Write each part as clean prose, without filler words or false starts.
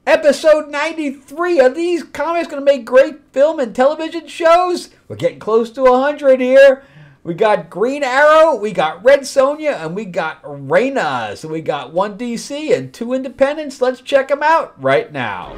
Episode 93. Are these comics going to make great film and television shows? We're getting close to 100 here. We got Green Arrow, we got Red Sonja, and we got Rayna. So we got one DC and two independents. Let's check them out right now.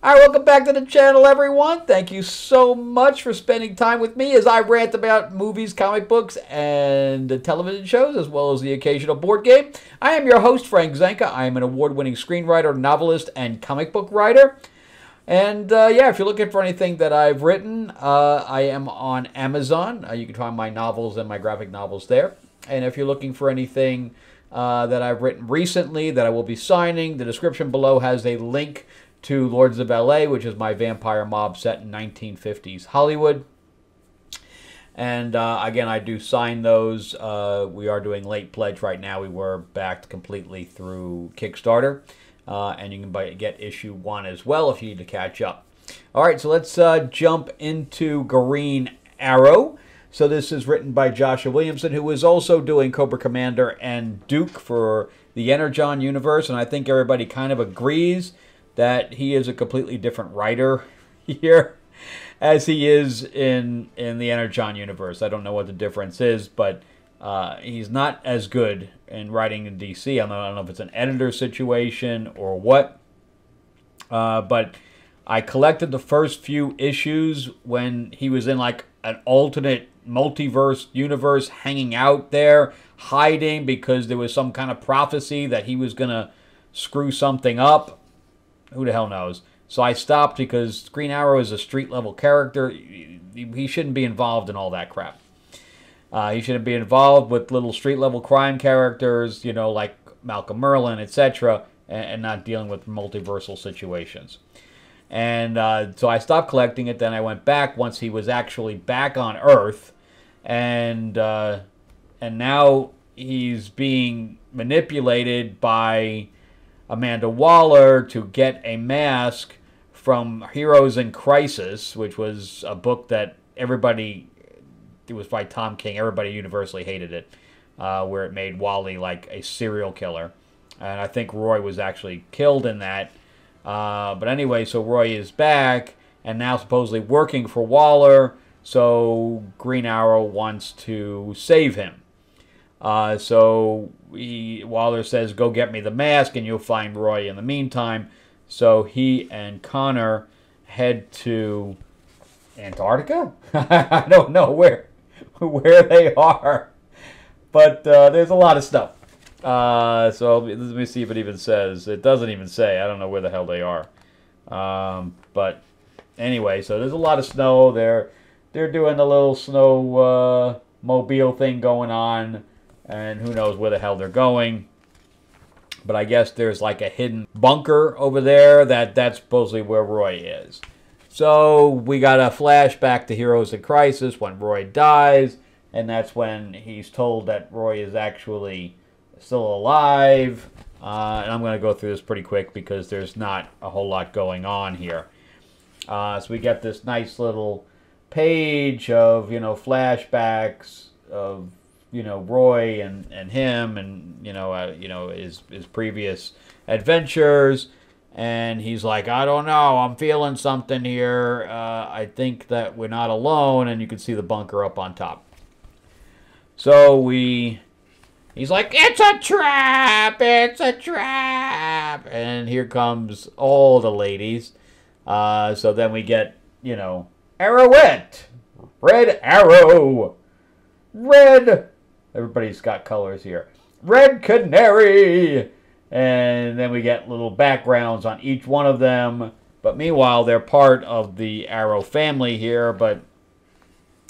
Alright, welcome back to the channel, everyone. Thank you so much for spending time with me as I rant about movies, comic books, and television shows, as well as the occasional board game. I am your host, Frank Zanca. I am an award-winning screenwriter, novelist, and comic book writer. And yeah, if you're looking for anything that I've written, I am on Amazon. You can find my novels and my graphic novels there. And if you're looking for anything that I've written recently that I will be signing, the description below has a link to Lords of LA, which is my vampire mob set in 1950s Hollywood. And again, I do sign those. We are doing late pledge right now. We were backed completely through Kickstarter. And you can get issue 1 as well if you need to catch up. All right, so let's jump into Green Arrow. So this is written by Joshua Williamson, who is also doing Cobra Commander and Duke for the Energon universe. And I think everybody kind of agrees that he is a completely different writer here as he is in the Energon universe. I don't know what the difference is, but he's not as good in writing in DC. I don't know if it's an editor situation or what. But I collected the first few issues when he was in like an alternate multiverse universe, hanging out there, hiding because there was some kind of prophecy that he was going to screw something up. Who the hell knows? So I stopped because Green Arrow is a street-level character. He shouldn't be involved in all that crap. He shouldn't be involved with little street-level crime characters, you know, like Malcolm Merlin, etc., and not dealing with multiversal situations. And so I stopped collecting it. Then I went back once he was actually back on Earth. And now he's being manipulated by Amanda Waller to get a mask from Heroes in Crisis, which was a book that everybody, it was by Tom King, everybody universally hated it, where it made Wally like a serial killer. And I think Roy was actually killed in that. But anyway, so Roy is back and now supposedly working for Waller, so Green Arrow wants to save him. So Waller says, go get me the mask and you'll find Roy in the meantime. So he and Connor head to Antarctica? I don't know where they are. But there's a lot of stuff. So let me see if it even says. It doesn't even say. I don't know where the hell they are. But anyway, so there's a lot of snow. They're doing the little snow mobile thing going on. And who knows where the hell they're going. But I guess there's like a hidden bunker over there that's supposedly where Roy is. So we got a flashback to Heroes in Crisis when Roy dies. And that's when he's told that Roy is actually still alive. And I'm going to go through this pretty quick because there's not a whole lot going on here. So we get this nice little page of, you know, flashbacks of, you know, Roy and him and, you know, his previous adventures. And he's like, I don't know, I'm feeling something here. I think that we're not alone. And you can see the bunker up on top. So he's like, it's a trap, it's a trap. And here comes all the ladies. So then we get, you know, Arrowette, Red Arrow, Red, everybody's got colors here, Red Canary. And then we get little backgrounds on each one of them. But meanwhile, they're part of the Arrow family here, but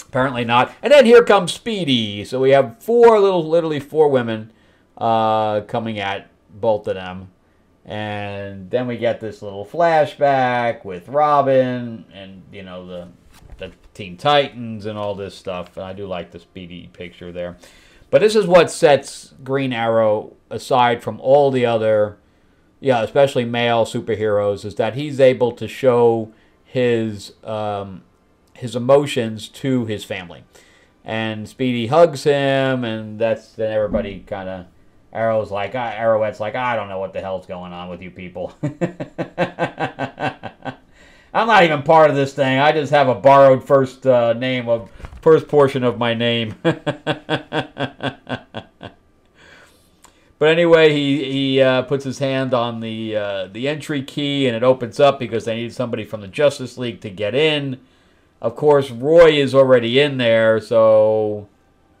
apparently not. And then here comes Speedy. So we have literally four women coming at both of them. And then we get this little flashback with Robin and, you know, the Teen Titans and all this stuff. And I do like the Speedy picture there. But this is what sets Green Arrow aside from all the other, especially male superheroes, is that he's able to show his emotions to his family. And Speedy hugs him, and then everybody kind of, Arrowhead's like, I don't know what the hell's going on with you people. I'm not even part of this thing. I just have a borrowed first portion of my name. But anyway, he puts his hand on the entry key, and it opens up because they need somebody from the Justice League to get in. Of course, Roy is already in there, so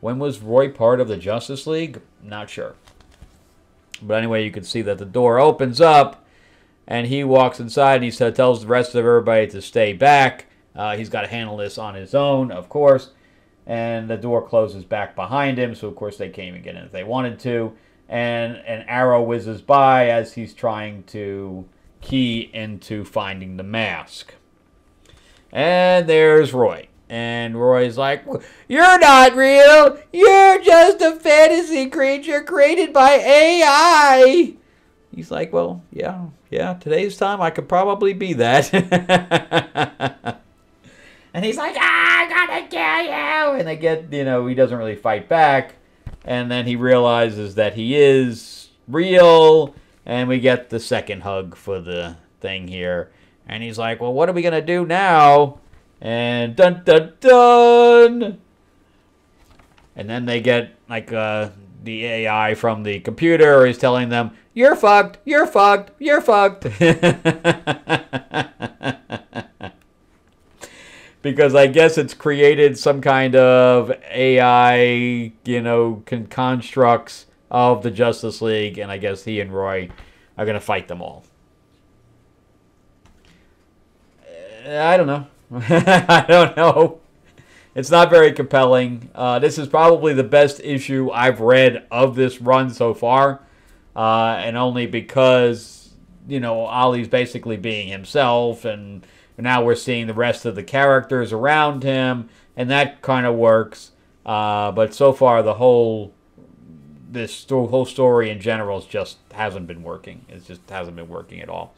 when was Roy part of the Justice League? Not sure. But anyway, you can see that the door opens up, and he walks inside, and he tells the rest of everybody to stay back. He's got to handle this on his own, of course. And the door closes back behind him, so of course they can't even get in if they wanted to. And an arrow whizzes by as he's trying to key into finding the mask. And there's Roy. And Roy's like, you're not real. You're just a fantasy creature created by AI. He's like, well, yeah, today's time I could probably be that. And he's like, I'm gonna kill you. And they get, he doesn't really fight back. And then he realizes that he is real. And we get the second hug for the thing here. And he's like, well, what are we going to do now? And dun, dun, dun. And then they get, like, the AI from the computer is telling them, you're fucked, you're fucked, you're fucked. Because I guess it's created some kind of AI, constructs of the Justice League. And I guess he and Roy are going to fight them all. I don't know. I don't know. It's not very compelling. This is probably the best issue I've read of this run so far. And only because, Ollie's basically being himself. And now we're seeing the rest of the characters around him. And that kind of works. But so far, whole story in general just hasn't been working. It just hasn't been working at all.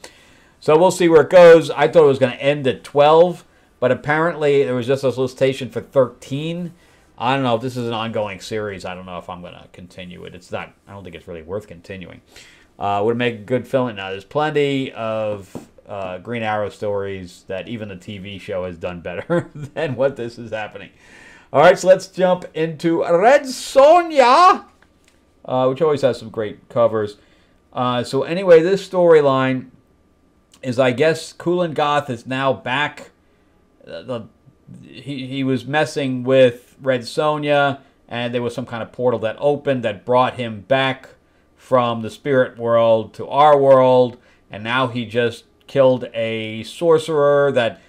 So we'll see where it goes. I thought it was going to end at 12, but apparently there was just a solicitation for 13. I don't know if this is an ongoing series. I don't know if I'm going to continue it. It's not. I don't think it's really worth continuing. Would make a good film. Now, there's plenty of Green Arrow stories that even the TV show has done better than what this is happening. All right, so let's jump into Red Sonja, which always has some great covers. So anyway, this storyline is, I guess, Kulan Gath is now back. He was messing with Red Sonja, and there was some kind of portal that opened that brought him back from the spirit world to our world, and now he just killed a sorcerer that,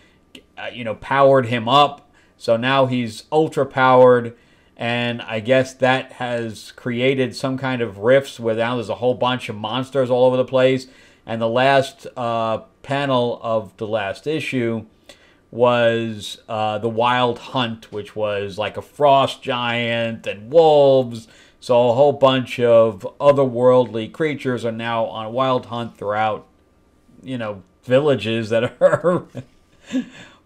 powered him up. So now he's ultra-powered, and I guess that has created some kind of rifts where now there's a whole bunch of monsters all over the place. And the last panel of the last issue was the Wild Hunt, which was like a frost giant and wolves. So a whole bunch of otherworldly creatures are now on a wild hunt throughout, villages that are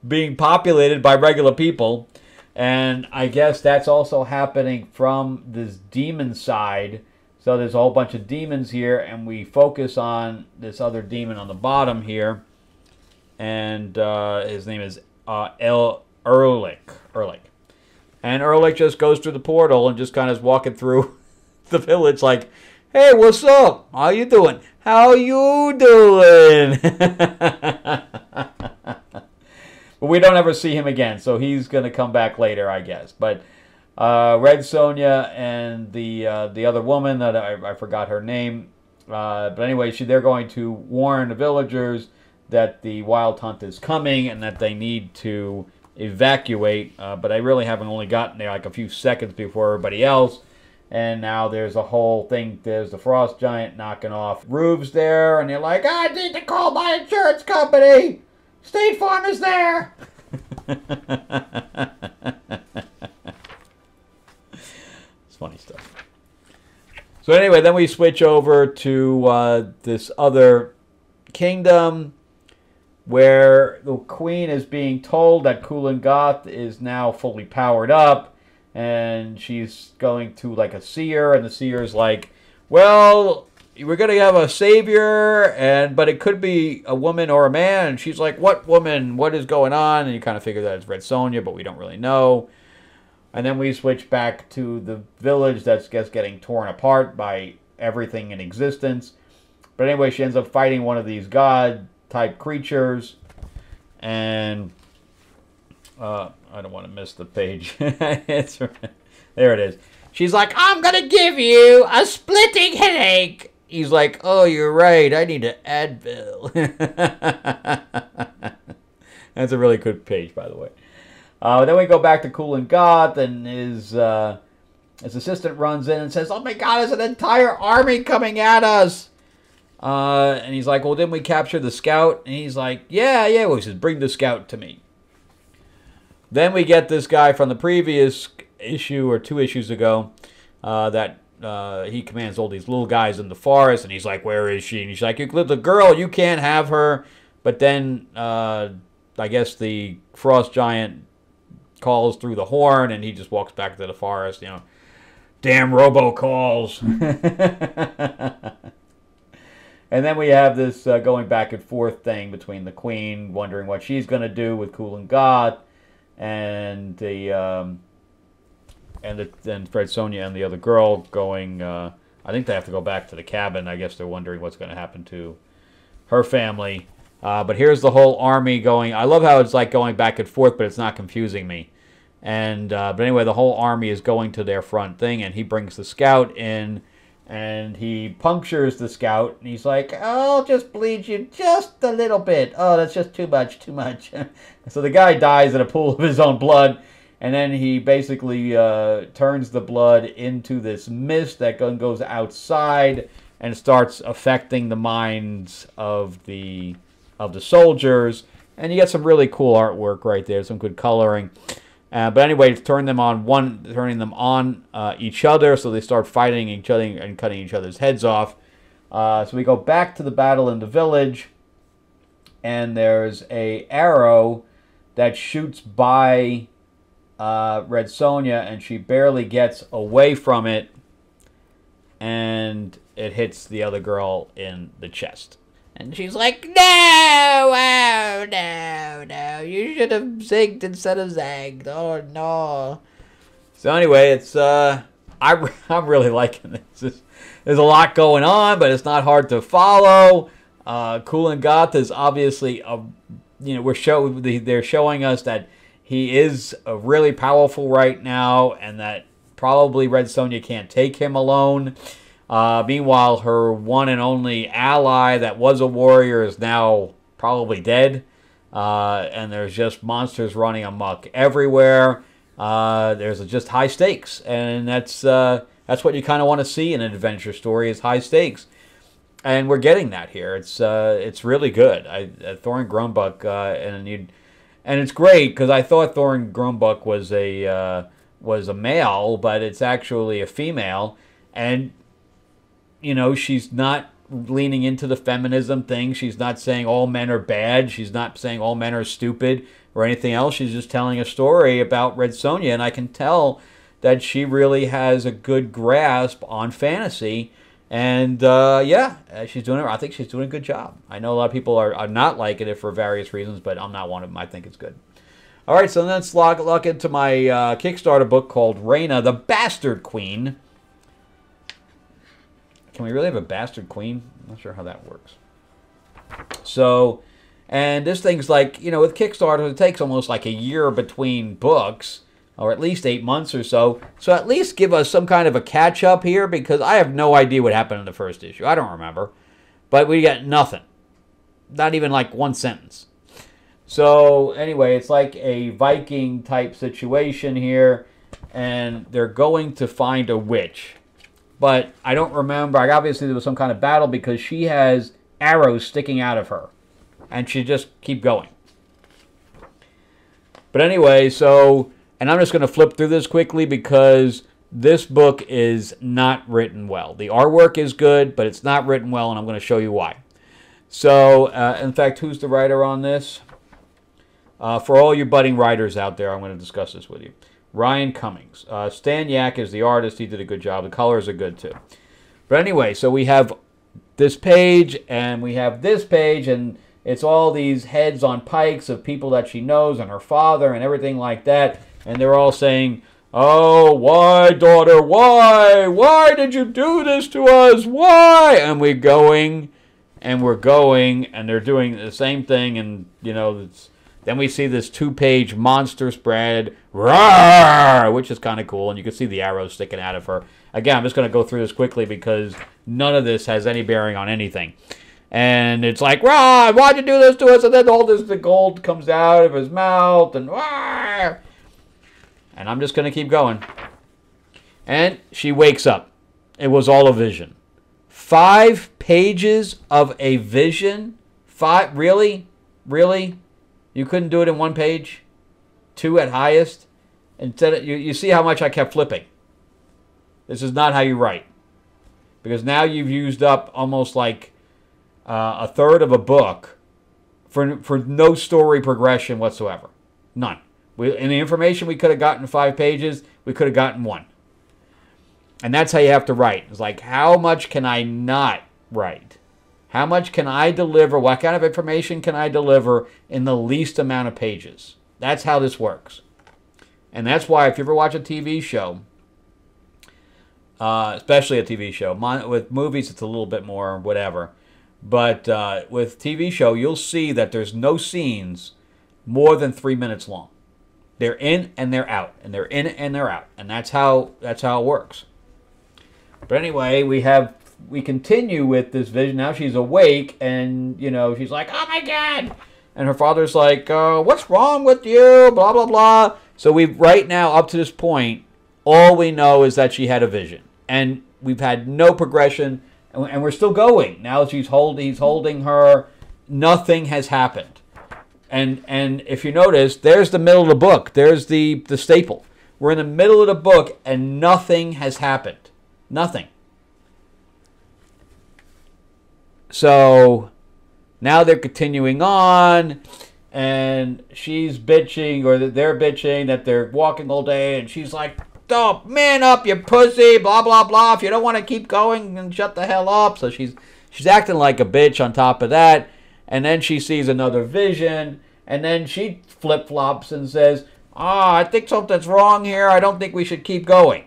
being populated by regular people. And I guess that's also happening from this demon side. So there's a whole bunch of demons here, and we focus on this other demon on the bottom here. And his name is Erlich. And Erlich just goes through the portal and just kind of is walking through the village like, hey, what's up? How you doing? How you doing? But we don't ever see him again, so he's going to come back later, I guess. But Red Sonja and the other woman that I forgot her name. But anyway, they're going to warn the villagers that the Wild Hunt is coming and that they need to evacuate. But I really haven't only gotten there like a few seconds before everybody else. And now there's a whole thing. There's the frost giant knocking off roofs there. And they're like, I need to call my insurance company. State Farm is there. It's funny stuff. So anyway, then we switch over to this other kingdom where the queen is being told that Kulan Gath is now fully powered up and she's going to like a seer, and the seer's like, well, we're going to have a savior, but it could be a woman or a man. And she's like, what woman? What is going on? And you kind of figure that it's Red Sonja, but we don't really know. And then we switch back to the village that's just getting torn apart by everything in existence. But anyway, she ends up fighting one of these god-type creatures. And I don't want to miss the page. There it is. She's like, I'm going to give you a splitting headache. He's like, oh, you're right. I need an Advil. That's a really good page, by the way. Then we go back to Cool Goth, and his assistant runs in and says, oh my god, there's an entire army coming at us. And he's like, well, didn't we capture the scout? And he's like, yeah. Well, he says, bring the scout to me. Then we get this guy from the previous issue, or 2 issues ago, that he commands all these little guys in the forest, and he's like, where is she? And he's like, the girl, you can't have her. But then, I guess the frost giant calls through the horn, and he just walks back to the forest, damn robocalls. And then we have this going back and forth thing between the queen wondering what she's going to do with Cool Goth, and then Fred Sonja and the other girl going, I think they have to go back to the cabin. I guess they're wondering what's going to happen to her family. But here's the whole army going. I love how it's like going back and forth, but it's not confusing me. And but anyway, the whole army is going to their front thing, and he brings the scout in, and he punctures the scout, and he's like, oh, I'll just bleed you just a little bit. Oh, that's just too much. So the guy dies in a pool of his own blood, and then he basically turns the blood into this mist that goes outside and starts affecting the minds of the soldiers. And you get some really cool artwork right there, some good coloring. But anyway, it's turning them on each other, so they start fighting each other and cutting each other's heads off. So we go back to the battle in the village, and there's a arrow that shoots by Red Sonja, and she barely gets away from it, and it hits the other girl in the chest. And she's like, no, oh, no, you should have zigged instead of zagged. Oh, no. So anyway, it's, I'm really liking this. There's a lot going on, but it's not hard to follow. Cool Goth is obviously, they're showing us that he is really powerful right now, and that probably Red Sonja can't take him alone. Meanwhile, her one and only ally that was a warrior is now probably dead. And there's just monsters running amok everywhere. There's just high stakes. And that's what you kind of want to see in an adventure story, is high stakes. And we're getting that here. It's really good. Thorin Grumbuck, and it's great because I thought Thorin Grumbuck was a male, but it's actually a female. And she's not leaning into the feminism thing. She's not saying all men are bad. She's not saying all men are stupid or anything else. She's just telling a story about Red Sonja, and I can tell that she really has a good grasp on fantasy. And, she's doing it. I think she's doing a good job. I know a lot of people are not liking it for various reasons, but I'm not one of them. I think it's good. All right, so let's look into my Kickstarter book called Rayna, the Bastard Queen. Can we really have a bastard queen? I'm not sure how that works. So, and this thing's like, with Kickstarter, it takes almost like a year between books, or at least 8 months or so. So at least give us some kind of a catch-up here, because I have no idea what happened in the first issue. I don't remember. But we got nothing. Not even like one sentence. So, anyway, it's like a Viking-type situation here, and they're going to find a witch. But I don't remember. Obviously, there was some kind of battle because she has arrows sticking out of her. And she just keep going. But anyway, and I'm just going to flip through this quickly because this book is not written well. The artwork is good, but it's not written well, and I'm going to show you why. So, in fact, who's the writer on this? For all you budding writers out there, I'm going to discuss this with you. Ryan Cummings. Stan Yak is the artist. He did a good job. The colors are good too. But anyway, so we have this page and we have this page, and it's all these heads on pikes of people that she knows and her father and everything like that. And they're all saying, "Oh, why, daughter, why? Why did you do this to us? Why?" And we're going, and they're doing the same thing. And, you know, then we see this 2-page monster spread, roar, which is kind of cool. And you can see the arrows sticking out of her. Again, I'm just going to go through this quickly because none of this has any bearing on anything. And it's like, "Ron, why'd you do this to us?" And then all this, the gold comes out of his mouth, and roar. And I'm just going to keep going. And she wakes up. It was all a vision. 5 pages of a vision? 5? Really? Really? You couldn't do it in 1 page? 2 at highest? Instead, you see how much I kept flipping. This is not how you write. Because now you've used up almost like a third of a book for no story progression whatsoever. None. In the information we could have gotten 5 pages, we could have gotten 1. And that's how you have to write. It's like, how much can I not write? How much can I deliver? What kind of information can I deliver in the least amount of pages? That's how this works. And that's why if you ever watch a TV show, especially a TV show, with movies it's a little bit more whatever. But with TV show, you'll see that there's no scenes more than 3 minutes long. They're in and they're out, and they're in and they're out, and that's how it works. But anyway, we continue with this vision. Now she's awake, and you know she's like, "Oh my God!" And her father's like, "What's wrong with you?" Blah blah blah. So we right now up to this point, all we know is that she had a vision, and we've had no progression, and we're still going. Now he's holding her. Nothing has happened. And if you notice, there's the middle of the book. There's the staple. We're in the middle of the book, and nothing has happened. Nothing. So now they're continuing on, and she's bitching, or they're bitching that they're walking all day, and she's like, "Oh, man up, you pussy, blah, blah, blah. If you don't want to keep going, then shut the hell up." So she's acting like a bitch on top of that. And then she sees another vision, and then she flip-flops and says, I think something's wrong here. I don't think we should keep going.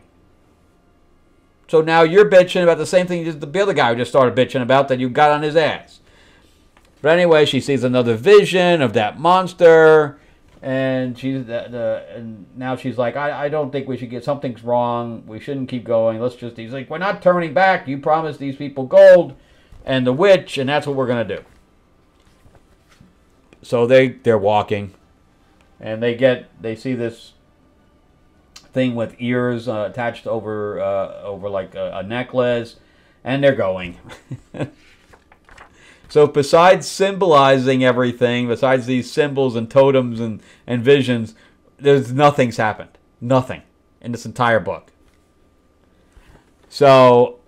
So now you're bitching about the same thing the other guy who just started bitching about that you got on his ass. But anyway, she sees another vision of that monster, and and now she's like, I don't think we should get, something's wrong. We shouldn't keep going. He's like, we're not turning back. You promised these people gold and the witch, and that's what we're going to do. So they're walking, and they see this thing with ears attached over like a necklace, and they're going. So besides symbolizing everything, besides these symbols and totems and visions, nothing's happened. Nothing in this entire book. So,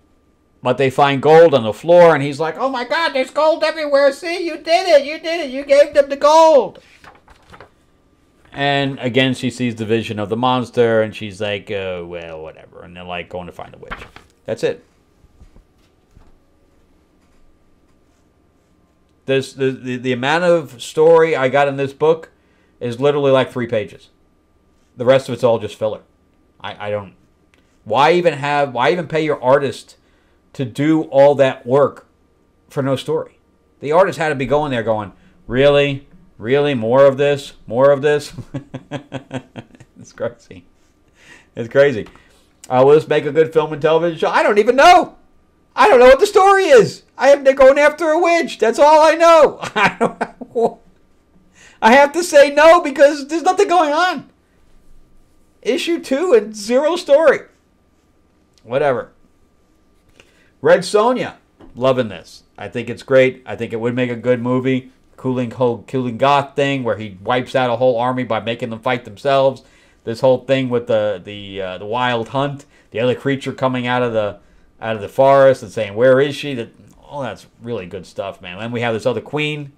but they find gold on the floor, and he's like, "Oh my God, there's gold everywhere. See, you did it. You did it. You gave them the gold." And again, she sees the vision of the monster, and she's like, well, whatever. And they're like going to find the witch. That's it. The amount of story I got in this book is literally like 3 pages. The rest of it's all just filler. I don't. Why even pay your artist to do all that work for no story? The artist had to be going there going, really? Really? More of this? More of this? It's crazy. It's crazy. Will this make a good film and television show? I don't even know. I don't know what the story is. They're going after a witch. That's all I know. I have to say no because there's nothing going on. Issue 2 and 0 story. Whatever. Red Sonja. Loving this. I think it's great. I think it would make a good movie. Cooling goth thing where he wipes out a whole army by making them fight themselves. This whole thing with the wild hunt, the other creature coming out of the forest and saying, "Where is she?" That's really good stuff, man. Then we have this other queen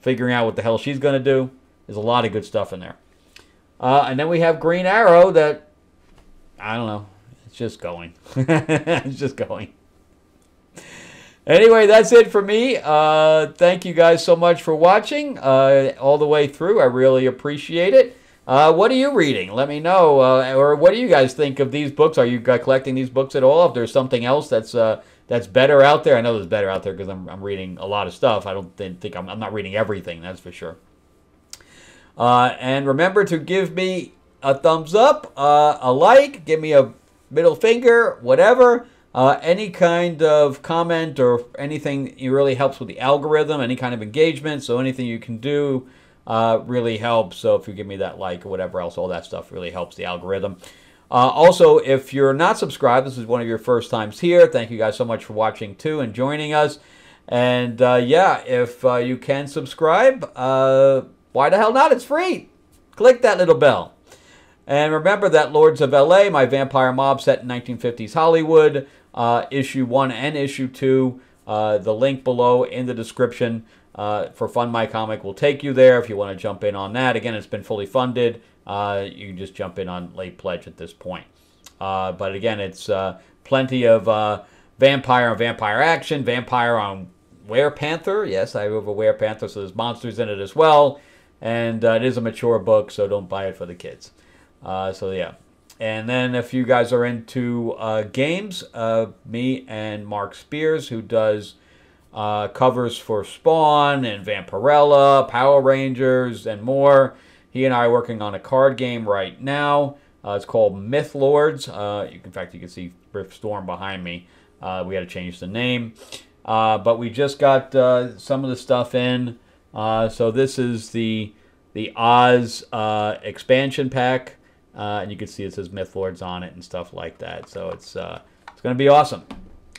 figuring out what the hell she's gonna do. There's a lot of good stuff in there. And then we have Green Arrow that, I don't know, it's just going. It's just going. Anyway, that's it for me. Thank you guys so much for watching all the way through. I really appreciate it. What are you reading? Let me know. Or what do you guys think of these books? Are you collecting these books at all? If there's something else that's better out there, I know there's better out there because I'm reading a lot of stuff. I don't think I'm not reading everything. That's for sure. And remember to give me a thumbs up, a like, give me a middle finger, whatever. Any kind of comment or anything really helps with the algorithm, any kind of engagement. So anything you can do really helps. So if you give me that like or whatever else, all that stuff really helps the algorithm. Also, if you're not subscribed, this is one of your first times here. Thank you guys so much for watching too and joining us. And yeah, if you can subscribe, why the hell not? It's free. Click that little bell. And remember that Lords of LA, my vampire mob set in 1950s Hollywood, issue 1 and issue 2. The link below in the description for Fund My Comic will take you there if you want to jump in on that. Again, it's been fully funded. You can just jump in on late pledge at this point. But again, it's plenty of vampire on vampire action, vampire on Werepanther. Yes, I have a Werepanther, so there's monsters in it as well. And it is a mature book, so don't buy it for the kids. So yeah. And then if you guys are into games, me and Mark Spears, who does covers for Spawn and Vampirella, Power Rangers, and more, he and I are working on a card game right now. It's called Myth Lords. In fact, you can see Rift Storm behind me. We had to change the name. But we just got some of the stuff in. So this is the Oz expansion pack. And you can see it says Myth Lords on it and stuff like that. So it's going to be awesome.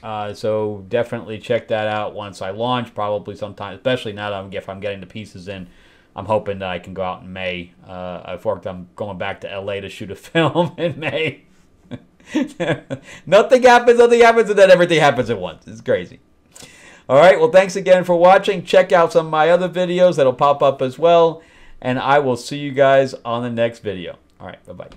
So definitely check that out once I launch, probably sometime, especially now that if I'm getting the pieces in. I'm hoping that I can go out in May. I'm going back to LA to shoot a film in May. Nothing happens, and then everything happens at once. It's crazy. All right, well, thanks again for watching. Check out some of my other videos that'll pop up as well. And I will see you guys on the next video. All right, bye-bye.